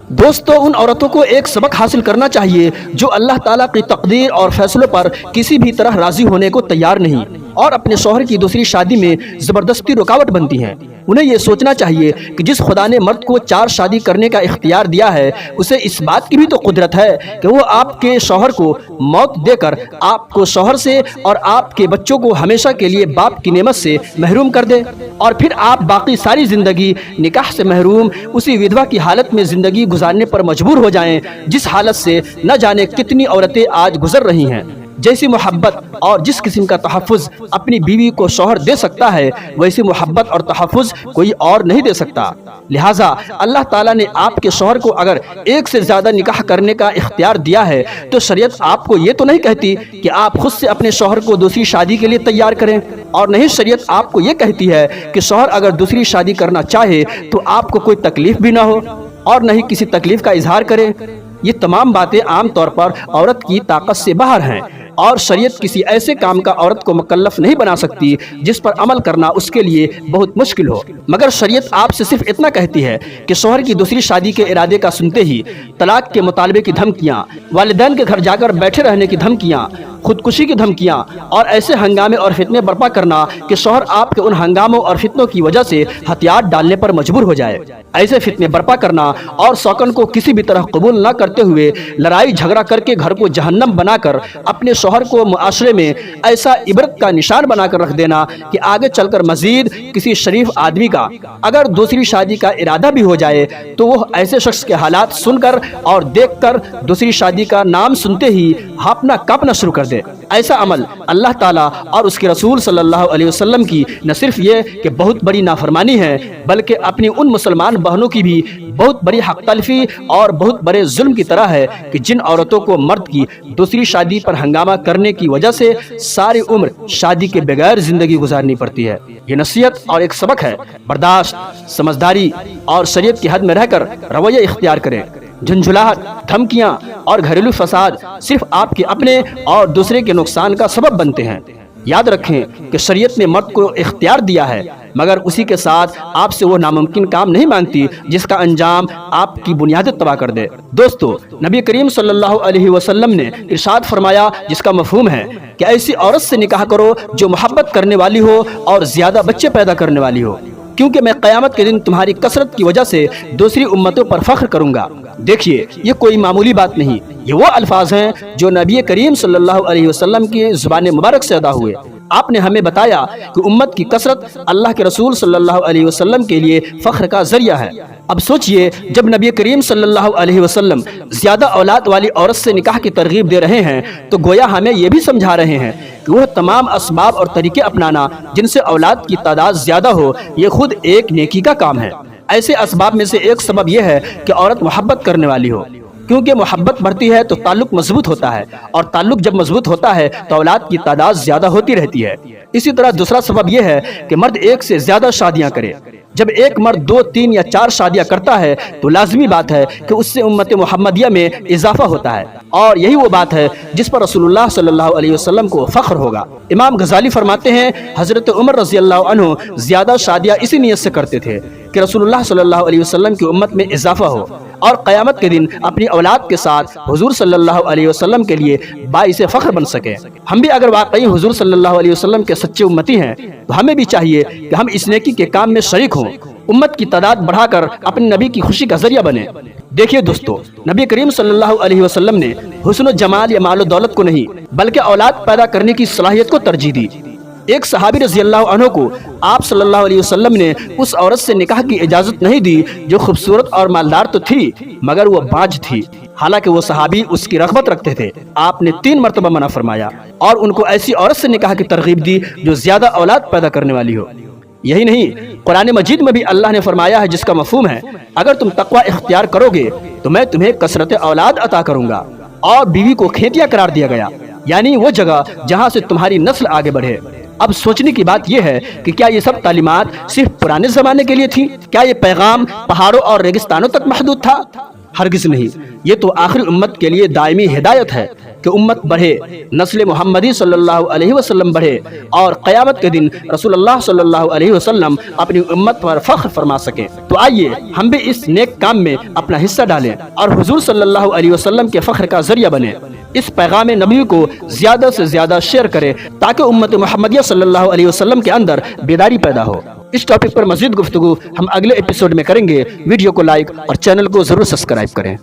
دوستو، ان عورتوں کو ایک سبق حاصل کرنا چاہیے جو اللہ تعالیٰ کی تقدیر اور فیصلوں پر کسی بھی طرح راضی ہونے کو تیار نہیں اور اپنے شوہر کی دوسری شادی میں زبردستی رکاوٹ بنتی ہیں۔ انہیں یہ سوچنا چاہیے کہ جس خدا نے مرد کو 4 شادی کرنے کا اختیار دیا ہے، اسے اس بات کی بھی تو قدرت ہے کہ وہ آپ کے شوہر کو موت دے کر آپ کو شوہر سے اور آپ کے بچوں کو ہمیشہ کے لیے باپ کی نعمت سے محروم کر دے، اور پھر آپ باقی ساری زندگی نکاح سے محروم اسی ودھوا کی حالت میں زندگی گزارنے پر مجبور ہو جائیں، جس حالت سے نہ جانے کتنی عورتیں آج گزر رہی ہیں۔ جیسی محبت اور جس قسم کا تحفظ اپنی بیوی کو شوہر دے سکتا ہے، ویسی محبت اور تحفظ کوئی اور نہیں دے سکتا۔ لہٰذا اللہ تعالیٰ نے آپ کے شوہر کو اگر ایک سے زیادہ نکاح کرنے کا اختیار دیا ہے تو شریعت آپ کو یہ تو نہیں کہتی کہ آپ خود سے اپنے شوہر کو دوسری شادی کے لیے تیار کریں، اور نہیں شریعت آپ کو یہ کہتی ہے کہ شوہر اگر دوسری شادی کرنا چاہے تو آپ کو کوئی تکلیف بھی نہ ہو اور نہ ہی کسی تکلیف کا اظہار کریں۔ یہ تمام باتیں عام طور پر عورت کی طاقت سے باہر ہیں، اور شریعت کسی ایسے کام کا عورت کو مکلف نہیں بنا سکتی جس پر عمل کرنا اس کے لیے بہت مشکل ہو، مگر شریعت آپ سے صرف اتنا کہتی ہے کہ شوہر کی دوسری شادی کے ارادے کا سنتے ہی طلاق کے مطالبے کی دھمکیاں، والدین کے گھر جا کر بیٹھے رہنے کی دھمکیاں، خودکشی کی دھمکیاں اور ایسے ہنگامے اور فتنے برپا کرنا کہ شوہر آپ کے ان ہنگاموں اور فتنوں کی وجہ سے ہتھیار ڈالنے پر مجبور ہو جائے، ایسے فتنے برپا کرنا اور سوکن کو کسی بھی طرح قبول نہ کرتے ہوئے لڑائی جھگڑا کر کے گھر کو جہنم بنا کر اپنے شوہر کو معاشرے میں ایسا عبرت کا نشان بنا کر رکھ دینا کہ آگے چل کر مزید کسی شریف آدمی کا اگر دوسری شادی کا ارادہ بھی ہو جائے تو وہ ایسے شخص کے حالات سن کر اور دیکھ کر دوسری شادی کا نام سنتے ہی ہانپنا کانپنا شروع کر دے۔ ایسا عمل اللہ تعالیٰ اور اس کے رسول صلی اللہ علیہ وسلم کی نہ صرف یہ کہ بہت بڑی نافرمانی ہے، بلکہ اپنی ان مسلمان بہنوں کی بھی بہت بڑی حق تلفی اور بہت بڑے ظلم کی طرح ہے کہ جن عورتوں کو مرد کی دوسری شادی پر ہنگامہ کرنے کی وجہ سے ساری عمر شادی کے بغیر زندگی گزارنی پڑتی ہے۔ یہ نصیحت اور ایک سبق ہے، برداشت، سمجھداری اور شریعت کی حد میں رہ کر رویہ اختیار کریں۔ جھنجھلاہٹ، دھمکیاں اور گھریلو فساد صرف آپ کے اپنے اور دوسرے کے نقصان کا سبب بنتے ہیں۔ یاد رکھیں کہ شریعت نے مرد کو اختیار دیا ہے، مگر اسی کے ساتھ آپ سے وہ ناممکن کام نہیں مانگتی جس کا انجام آپ کی بنیادیں تباہ کر دے۔ دوستو، نبی کریم صلی اللہ علیہ وسلم نے ارشاد فرمایا، جس کا مفہوم ہے کہ ایسی عورت سے نکاح کرو جو محبت کرنے والی ہو اور زیادہ بچے پیدا کرنے والی ہو، کیونکہ میں قیامت کے دن تمہاری کثرت کی وجہ سے دوسری امتوں پر فخر کروں گا۔ دیکھیے، یہ کوئی معمولی بات نہیں، یہ وہ الفاظ ہیں جو نبی کریم صلی اللہ علیہ وسلم کی زبان مبارک سے ادا ہوئے۔ آپ نے ہمیں بتایا کہ امت کی کثرت اللہ کے رسول صلی اللہ علیہ وسلم کے لیے فخر کا ذریعہ ہے۔ اب سوچئے، جب نبی کریم صلی اللہ علیہ وسلم زیادہ اولاد والی عورت سے نکاح کی ترغیب دے رہے ہیں تو گویا ہمیں یہ بھی سمجھا رہے ہیں کہ وہ تمام اسباب اور طریقے اپنانا جن سے اولاد کی تعداد زیادہ ہو، یہ خود ایک نیکی کا کام ہے۔ ایسے اسباب میں سے ایک سبب یہ ہے کہ عورت محبت کرنے والی ہو، کیونکہ محبت بڑھتی ہے تو تعلق مضبوط ہوتا ہے، اور تعلق جب مضبوط ہوتا ہے تو اولاد کی تعداد زیادہ ہوتی رہتی ہے۔ اسی طرح دوسرا سبب یہ ہے کہ مرد ایک سے زیادہ شادیاں کرے۔ جب ایک مرد 2، 3 یا 4 شادیاں کرتا ہے تو لازمی بات ہے کہ اس سے امت محمدیہ میں اضافہ ہوتا ہے، اور یہی وہ بات ہے جس پر رسول اللہ صلی اللہ علیہ وسلم کو فخر ہوگا۔ امام غزالی فرماتے ہیں، حضرت عمر رضی اللہ عنہ زیادہ شادیاں اسی نیت سے کرتے تھے کہ رسول اللہ صلی اللہ علیہ وسلم کی امت میں اضافہ ہو، اور قیامت کے دن اپنی اولاد کے ساتھ حضور صلی اللہ علیہ وسلم کے لیے باعث فخر بن سکے۔ ہم بھی اگر واقعی حضور صلی اللہ علیہ وسلم کے سچے امتی ہیں تو ہمیں بھی چاہیے کہ ہم اس نیکی کے کام میں شریک ہوں، امت کی تعداد بڑھا کر اپنے نبی کی خوشی کا ذریعہ بنے۔ دیکھیے دوستو، نبی کریم صلی اللہ علیہ وسلم نے حسن و جمال یا مال و دولت کو نہیں بلکہ اولاد پیدا کرنے کی صلاحیت کو ترجیح دی۔ ایک صحابی رضی اللہ عنہ کو آپ صلی اللہ علیہ وسلم نے اس عورت سے نکاح کی اجازت نہیں دی جو خوبصورت اور مالدار تو تھی مگر وہ باج تھی، حالانکہ وہ صحابی اس کی رغبت رکھتے تھے۔ آپ نے 3 مرتبہ منع فرمایا اور ان کو ایسی عورت سے نکاح کی ترغیب دی جو زیادہ اولاد پیدا کرنے والی ہو۔ یہی نہیں، قرآن مجید میں بھی اللہ نے فرمایا ہے، جس کا مفہوم ہے، اگر تم تقوی اختیار کرو گے تو میں تمہیں کثرت اولاد عطا کروں گا، اور بیوی کو کھیتیا قرار دیا گیا، یعنی وہ جگہ جہاں سے تمہاری نسل آگے بڑھے۔ اب سوچنے کی بات یہ ہے کہ کیا یہ سب تعلیمات صرف پرانے زمانے کے لیے تھی؟ کیا یہ پیغام پہاڑوں اور ریگستانوں تک محدود تھا؟ ہرگز نہیں، یہ تو آخری امت کے لیے دائمی ہدایت ہے۔ کہ امت بڑھے، نسل محمدی صلی اللہ علیہ وسلم بڑھے اور قیامت کے دن رسول اللہ صلی اللہ علیہ وسلم اپنی امت پر فخر فرما سکیں۔ تو آئیے ہم بھی اس نیک کام میں اپنا حصہ ڈالیں اور حضور صلی اللہ علیہ وسلم کے فخر کا ذریعہ بنیں۔ اس پیغام نبی کو زیادہ سے زیادہ شیئر کریں تاکہ امت محمدیہ صلی اللہ علیہ وسلم کے اندر بیداری پیدا ہو۔ اس ٹاپک پر مزید گفتگو ہم اگلے ایپیسوڈ میں کریں گے۔ ویڈیو کو لائک اور چینل کو ضرور سبسکرائب کریں۔